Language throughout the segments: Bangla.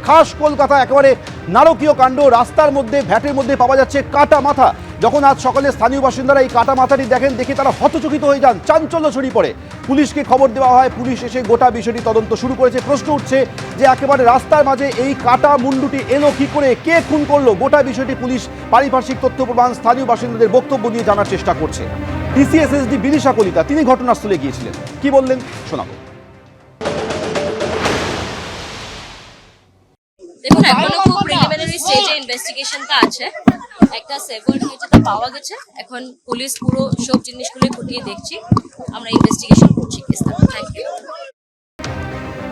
খাস কলকাতা একেবারে নারকীয় কাণ্ড। রাস্তার মধ্যে ভ্যাটের মধ্যে পাওয়া যাচ্ছে কাটা মাথা। যখন আজ সকালে স্থানীয় বাসিন্দারা এই কাটা মাথাটি দেখেন, দেখে তারা হতচকিত হয়ে যান, চাঞ্চল্য ছড়িয়ে পড়ে। পুলিশকে খবর দেওয়া হয়, পুলিশ এসে গোটা বিষয়টি তদন্ত শুরু করেছে। প্রশ্ন উঠছে যে একেবারে রাস্তার মাঝে এই কাটা মুন্ডুটি এলো কি করে, কে খুন করলো? গোটা বিষয়টি পুলিশ পারিপার্শ্বিক তথ্য প্রমাণ স্থানীয় বাসিন্দাদের বক্তব্য নিয়ে জানার চেষ্টা করছে। টিসিএসএসডি বিদিশা কলিতা তিনি ঘটনাস্থলে গিয়েছিলেন, কি বললেন শোনাবো। দেখুন, এখনো খুব প্রিলিমিনারি স্টেজে ইনভেস্টিগেশনটা আছে। একটা সেভার্ড হেডটা পাওয়া গেছে। এখন পুলিশ পুরো সব জিনিসগুলো খুঁটিয়ে দেখছি, আমরা ইনভেস্টিগেশন করছি কেসটা। Thank you.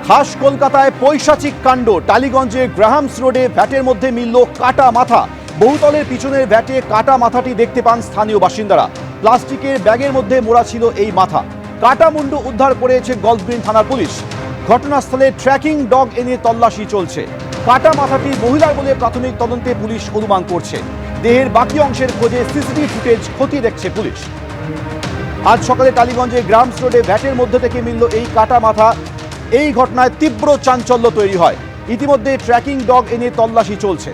খাস কলকাতায় পৈশাচিক কাণ্ড। টালিগঞ্জে গ্রাহামস রোডে ভ্যাটের মধ্যে মিলল কাটা মাথা। বহুতলের পিছনের ভ্যাটে কাটা মাথাটি দেখতে পান স্থানীয় বাসিন্দারা। প্লাস্টিকের ব্যাগের মধ্যে মোড়া ছিল এই মাথা। কাটা মুন্ডু উদ্ধার করেছে গল্ফগ্রিন থানার পুলিশ। ঘটনাস্থলে ট্র্যাকিং ডগ এনে তল্লাশি চলছে। কাটা মাথাটি মহিলার বলে প্রাথমিক তদন্তে পুলিশ অনুমান করছে। দেহের বাকি অংশের খোঁজে সিসিটিভি ফুটেজ খতিয়ে দেখছে পুলিশ। আজ সকালে টালিগঞ্জে গ্রাহামস রোডে ভ্যাটের মধ্যে থেকে মিলল এই কাটা মাথা। এই ঘটনায় তীব্র চাঞ্চল্য তৈরি হয়। ইতিমধ্যে ট্র্যাকিং ডগ এনে তল্লাশি চলছে।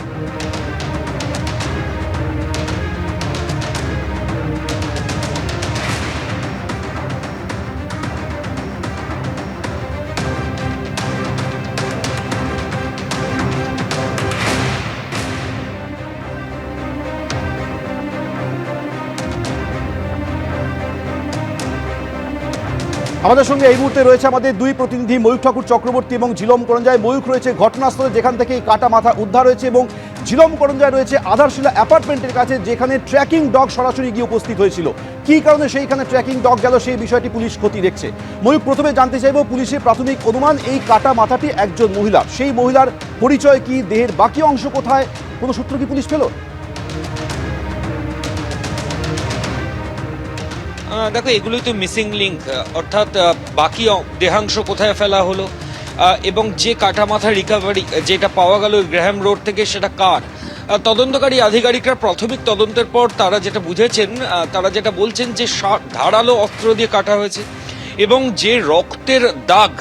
আমাদের সঙ্গে এই মুহূর্তে রয়েছে আমাদের দুই প্রতিনিধি, ময়ূখ ঠাকুর চক্রবর্তী এবং ঝিলম করঞ্জায়। ময়ূখ রয়েছে ঘটনাস্থলে, যেখান থেকে এই কাটা মাথা উদ্ধার হয়েছে, এবং ঝিলম করঞ্জায় রয়েছে আধারশিলা অ্যাপার্টমেন্টের কাছে, যেখানে ট্র্যাকিং ডগ সরাসরি গিয়ে উপস্থিত হয়েছিল। কী কারণে সেইখানে ট্র্যাকিং ডগ গেল, সেই বিষয়টি পুলিশ খতিয়ে দেখছে। ময়ূখ, প্রথমে জানতে চাইব, পুলিশের প্রাথমিক অনুমান এই কাটা মাথাটি একজন মহিলা। সেই মহিলার পরিচয় কি, দেহের বাকি অংশ কোথায়, কোনো সূত্র কি পুলিশ পেল? দেখো, এগুলোই তো মিসিং লিঙ্ক, অর্থাৎ বাকি দেহাংশ কোথায় ফেলা হলো এবং যে কাটা মাথা রিকভারি যেটা পাওয়া গেল গ্রাহাম রোড থেকে, সেটা কার? তদন্তকারী আধিকারিকরা প্রাথমিক তদন্তের পর তারা যেটা বুঝেছেন, তারা যেটা বলছেন যে ধারালো অস্ত্র দিয়ে কাটা হয়েছে, এবং যে রক্তের দাগ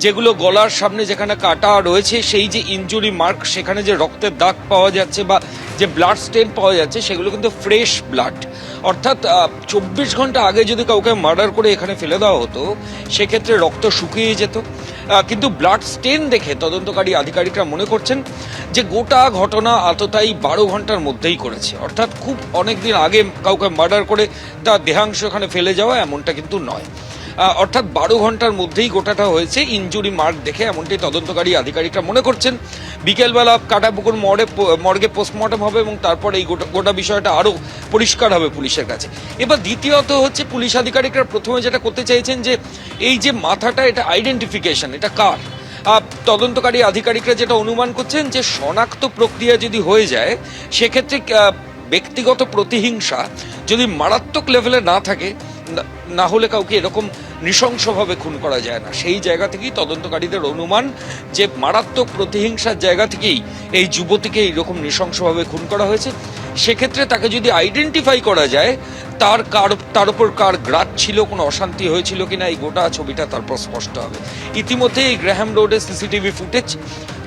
যেগুলো গলার সামনে যেখানে কাটা রয়েছে, সেই যে ইনজুরি মার্ক, সেখানে যে রক্তের দাগ পাওয়া যাচ্ছে বা যে ব্লাড স্টেন পাওয়া যাচ্ছে, সেগুলো কিন্তু ফ্রেশ ব্লাড। অর্থাৎ 24 ঘন্টা আগে যদি কাউকে মার্ডার করে এখানে ফেলে দেওয়া হতো, সেক্ষেত্রে রক্ত শুকিয়ে যেত। কিন্তু ব্লাড স্টেন দেখে তদন্তকারী আধিকারিকরা মনে করছেন যে গোটা ঘটনা আততায়ী 12 ঘন্টার মধ্যেই করেছে। অর্থাৎ খুব অনেকদিন আগে কাউকে মার্ডার করে তার দেহাংশ এখানে ফেলে যাওয়া, এমনটা কিন্তু নয়। অর্থাৎ 12 ঘন্টার মধ্যেই গোটাটা হয়েছে ইনজুরি মার্ক দেখে, এমনটি তদন্তকারী আধিকারিকরা মনে করছেন। বিকেলবেলা কাটাপুকুর মর্গে পোস্টমর্টম হবে এবং তারপর এই গোটা বিষয়টা আরও পরিষ্কার হবে পুলিশের কাছে। এবার দ্বিতীয়ত হচ্ছে, পুলিশ আধিকারিকরা প্রথমে যেটা করতে চাইছেন যে এই যে মাথাটা, এটা আইডেন্টিফিকেশন, এটা কার? তদন্তকারী আধিকারিকরা যেটা অনুমান করছেন যে শনাক্ত প্রক্রিয়া যদি হয়ে যায়, সেক্ষেত্রে ব্যক্তিগত প্রতিহিংসা যদি মারাত্মক লেভেলে না থাকে, না হলে কাউকে এরকম নৃশংসভাবে খুন করা যায় না। সেই জায়গা থেকেই তদন্তকারীদের অনুমান যে মারাত্মক প্রতিহিংসার জায়গা থেকেই এই যুবতীকে এইরকম নৃশংসভাবে খুন করা হয়েছে। সেক্ষেত্রে তাকে যদি আইডেন্টিফাই করা যায়, তার উপর কার গ্রাজ ছিল, কোনো অশান্তি হয়েছিল কিনা, এই গোটা ছবিটা তারপর স্পষ্ট হবে। ইতিমধ্যে এই গ্রাহাম রোডের সিসিটিভি ফুটেজ,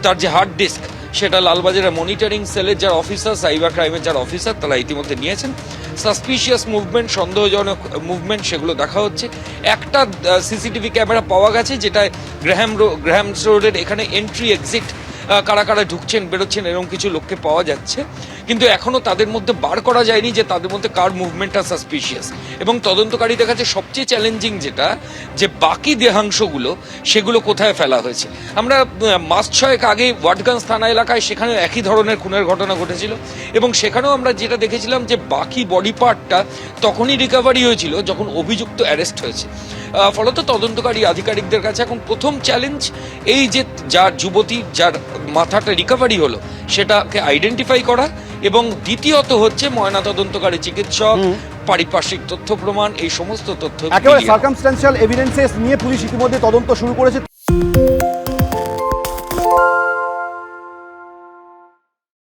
তার যে হার্ড ডিস্ক, সেটা লালবাজারের মনিটরিং সেলের যারা অফিসার, সাইবার ক্রাইমের যারা অফিসার, তারা ইতিমধ্যে নিয়েছেন। সাসপিশিয়াস মুভমেন্ট, সন্দেহজনক মুভমেন্ট, সেগুলো দেখা হচ্ছে। একটা সিসিটিভি ক্যামেরা পাওয়া গেছে, যেটা গ্রাহাম রোডের এখানে এন্ট্রি এক্সিট, কারা কারা ঢুকছেন বেরোচ্ছেন এরকম কিছু লোককে পাওয়া যাচ্ছে, কিন্তু এখনো তাদের মধ্যে বার করা যায়নি যে তাদের মধ্যে কার মুভমেন্টটা সাসপিশিয়াস। এবং তদন্তকারীদের কাছে সবচেয়ে চ্যালেঞ্জিং যেটা, যে বাকি দেহাংশগুলো সেগুলো কোথায় ফেলা হয়েছে। আমরা মাস 6 আগে ওয়াটগঞ্জ থানা এলাকায়, সেখানে একই ধরনের খুনের ঘটনা ঘটেছিল, এবং সেখানেও আমরা যেটা দেখেছিলাম যে বাকি বডি পার্টটা তখনই রিকভারি হয়েছিল যখন অভিযুক্ত অ্যারেস্ট হয়েছে। ফলত তদন্তকারী আধিকারিকদের কাছে এখন প্রথম চ্যালেঞ্জ এই যে যার যুবতী, যার মাথাটা রিকভারি হলো, সেটাকে আইডেন্টিফাই করা, এবং দ্বিতীয়ত হচ্ছে ময়নাতদন্তকারী চিকিৎসক, পারিপার্শ্বিক তথ্য প্রমাণ, এই সমস্ত তথ্য একেবারে সার্কামস্ট্যান্সিয়াল এভিডেন্সেস নিয়ে পুলিশ ইতিমধ্যে তদন্ত শুরু করেছে।